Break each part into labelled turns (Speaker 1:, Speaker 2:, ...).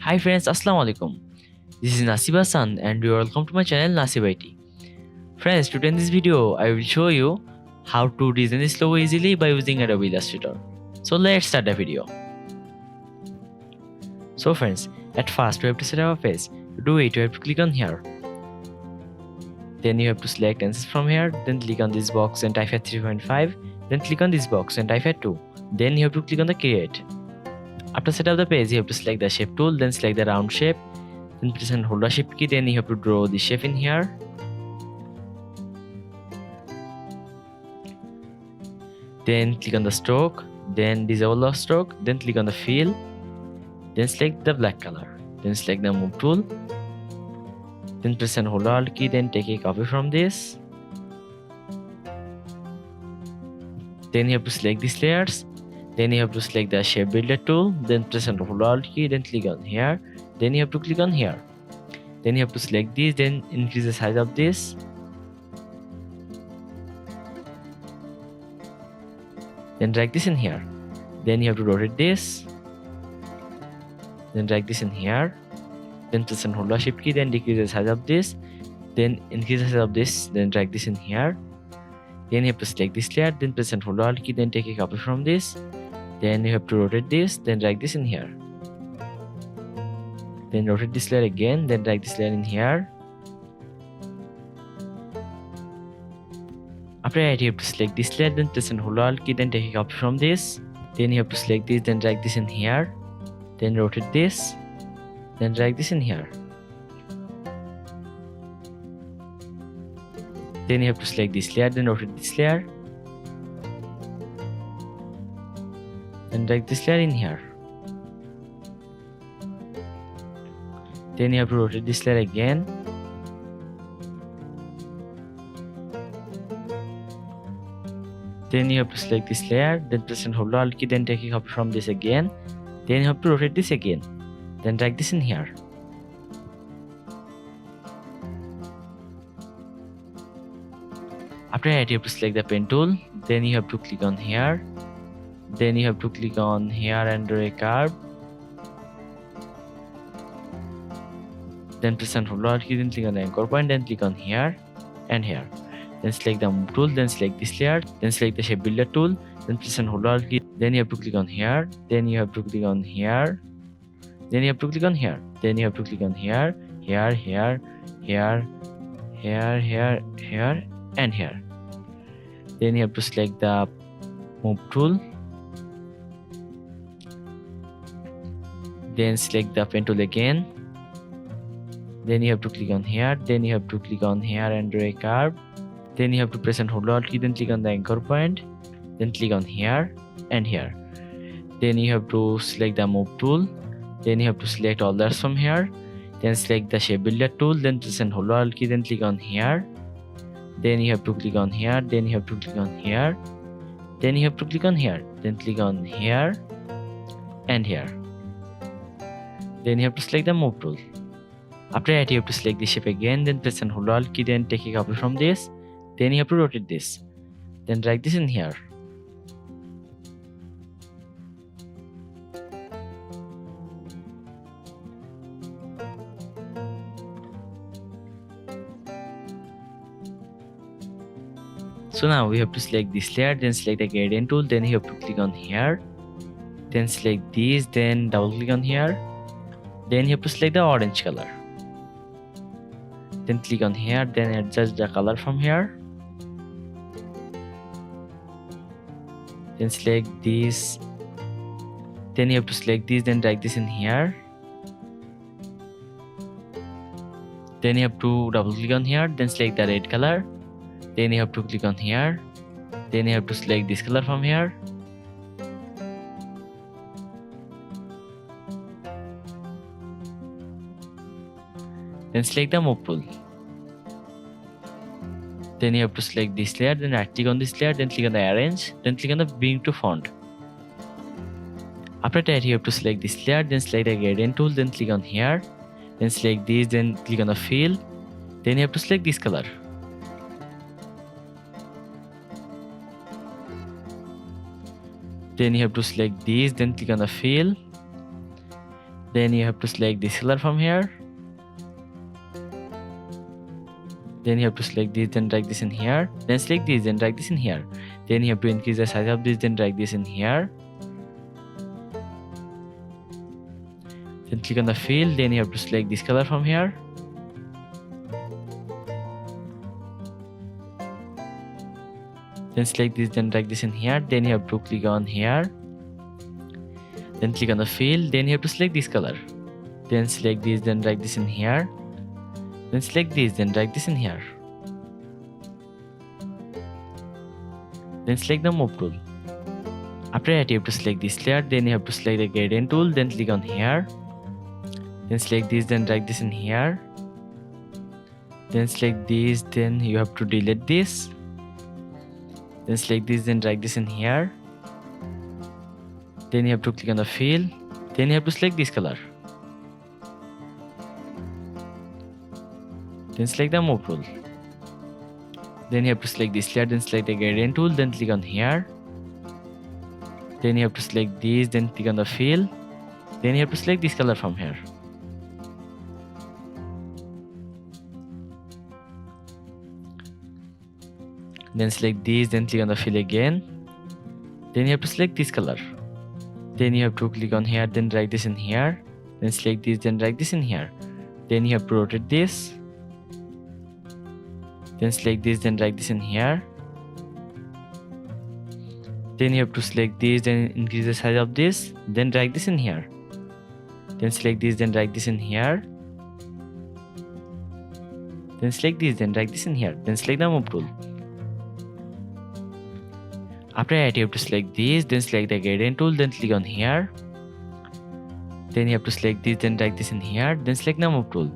Speaker 1: Hi friends, Assalamu alaikum. This is Nasib and you are welcome to my channel Nasib IT. Friends, today in this video, I will show you how to design this logo easily by using Adobe Illustrator. So let's start the video. So friends, at first we have to set our face. To do it, you have to click on here. Then you have to select answers from here. Then click on this box and type at 3.5. Then click on this box and type at 2. Then you have to click on the create. After set up the page, you have to select the shape tool, then select the round shape, then press and hold the shift key, then you have to draw the shape in here. Then click on the stroke, then disable the stroke, then click on the fill, then select the black color, then select the move tool, then press and hold the alt key, then take a copy from this. Then you have to select these layers. Then you have to select the shape builder tool, then press and hold alt key, then click on here, then you have to click on here. Then you have to select this, then increase the size of this. Then drag this in here. Then you have to rotate this. Then drag this in here. Then press and hold the shift key, then decrease the size of this. Then increase the size of this, then drag this in here. Then you have to select this layer, then press and hold the alt key, then take a copy from this. Then you have to rotate this, then drag this in here. Then rotate this layer again, then drag this layer in here. After that, you have to select this layer, then press and hold alt key, then take a copy from this. Then you have to select this, then drag this in here. Then rotate this, then drag this in here. Then you have to select this layer, then rotate this layer. Then drag this layer in here. Then you have to rotate this layer again. Then you have to select this layer, then press and hold the alt key, then take a copy from this again. Then you have to rotate this again. Then drag this in here. After that, you have to select the pen tool. Then you have to click on here. Then you have to click on here and draw a curve. Then press and hold alt key, then click on the anchor point, then click on here and here. Then select the move tool, then select this layer, then select the shape builder tool, then press and hold alt key. Then you have to click on here. Then you have to click on here. Then you have to click on here. Then you have to click on here, here, here, here, here, here, here, and here. Then you have to select the move tool. Then select the pen tool again. Then you have to click on here. Then you have to click on here and draw a curve. Then you have to press and hold alt key. Then click on the anchor point. Then click on here and here. Then you have to select the move tool. Then you have to select all layers from here. Then select the shape builder tool. Then press and hold alt key. Then click on here. Then you have to click on here. Then you have to click on here. Then you have to click on here. Then click on here and here. Then you have to select the move tool. After that, you have to select the shape again. Then press and hold alt key. Then take a copy from this. Then you have to rotate this. Then drag this in here. So now we have to select this layer, then select the gradient tool, then you have to click on here, then select these, then double click on here, then you have to select the orange color, then click on here, then adjust the color from here, then select this, then you have to select this, then drag this in here, then you have to double click on here, then select the red color. Then you have to click on here. Then you have to select this color from here. Then select the move tool. Then you have to select this layer. Then right click on this layer. Then click on the arrange. Then click on the bring to font. After that, you have to select this layer. Then select the gradient tool. Then click on here. Then select this. Then click on the fill. Then you have to select this color. Then you have to select these, then click on the fill. Then you have to select this color from here. Then you have to select this, then drag this in here. Then select this, then drag this in here. Then you have to increase the size of this, then drag this in here. Then click on the fill. Then you have to select this color from here. Then select this, then drag this in here. Then you have to click on here. Then click on the fill. Then you have to select this color. Then select this, then drag this in here. Then select this, then drag this in here. Then select the move tool. After that, you have to select this layer. Then you have to select the gradient tool. Then click on here. Then select this, then drag this in here. Then select this, then you have to delete this. Then select this, then drag this in here. Then you have to click on the fill. Then you have to select this color. Then select the move tool. Then you have to select this layer, then select the gradient tool, then click on here. Then you have to select this, then click on the fill. Then you have to select this color from here. Then select this, then click on the fill again. Then you have to select this color. Then you have to click on here, then drag this in here. Then select this, then drag this in here. Then you have to rotate this. Then select this, then drag this in here. Then you have to select this, then increase the size of this, then drag this in here. Then select this, then drag this in here. Then select this, then drag this in here. Then select the move tool. After that, you have to select this, then select the gradient tool, then click on here. Then you have to select this, then drag this in here. Then select the move tool.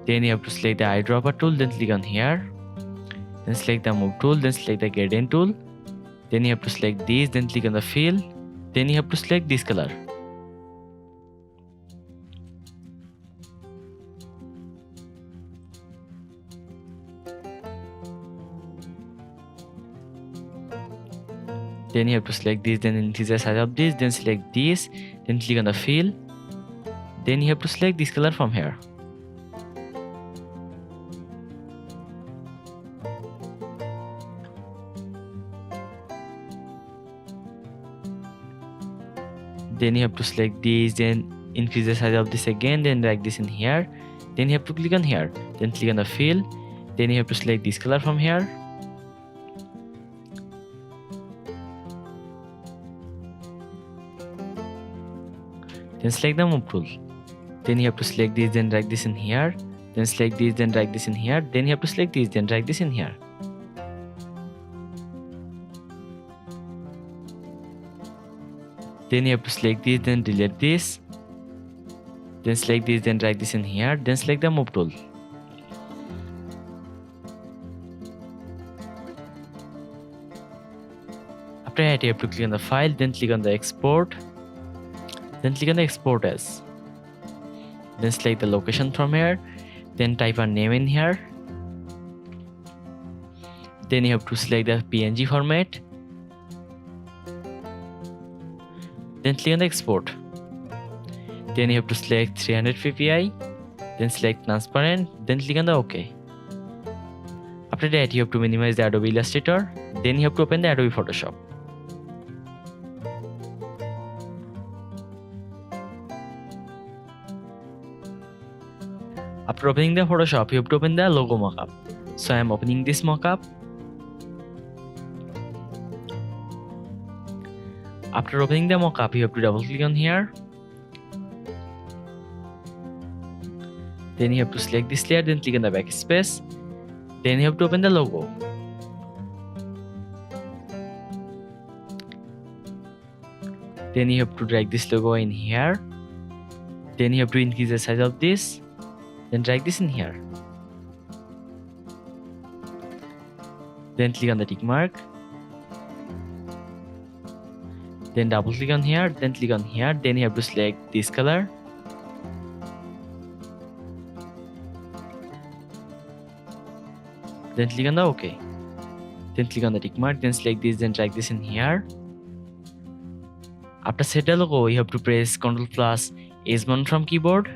Speaker 1: Then you have to select the eyedropper tool, then click on here. Then select the move tool, then select the gradient tool. Then you have to select this, then click on the fill. Then you have to select this color. Then you have to select this, then increase the size of this, then select this, then click on the fill. Then you have to select this color from here. Then you have to select this, then increase the size of this again, then drag this in here. Then you have to click on here, then click on the fill. Then you have to select this color from here. Then select the move tool. Then you have to select this, then drag this in here. Then select this, then drag this in here. Then you have to select this, then drag this in here. Then you have to select this, then delete this. Then select this, then drag this in here. Then select the move tool. After that, you have to click on the file, then click on the export. Then click on the export as. Then select the location from here. Then type a name in here. Then you have to select the PNG format. Then click on the export. Then you have to select 300 ppi. Then select transparent. Then click on the OK. After that, you have to minimize the Adobe Illustrator. Then you have to open the Adobe Photoshop. After opening the Photoshop, you have to open the logo mockup. So I am opening this mockup. After opening the mockup, you have to double click on here. Then you have to select this layer, then click on the backspace. Then you have to open the logo. Then you have to drag this logo in here. Then you have to increase the size of this. Then drag this in here. Then click on the tick mark. Then double click on here. Then click on here. Then you have to select this color. Then click on the OK. Then click on the tick mark. Then select this. Then drag this in here. After set the logo, you have to press Ctrl+ S1 from keyboard.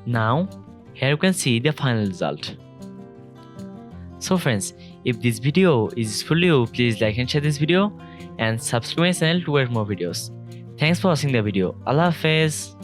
Speaker 1: Now here you can see the final result. So friends, if this video is useful to you, please like and share this video and subscribe my channel to watch more videos. Thanks for watching the video. Allah Hafiz.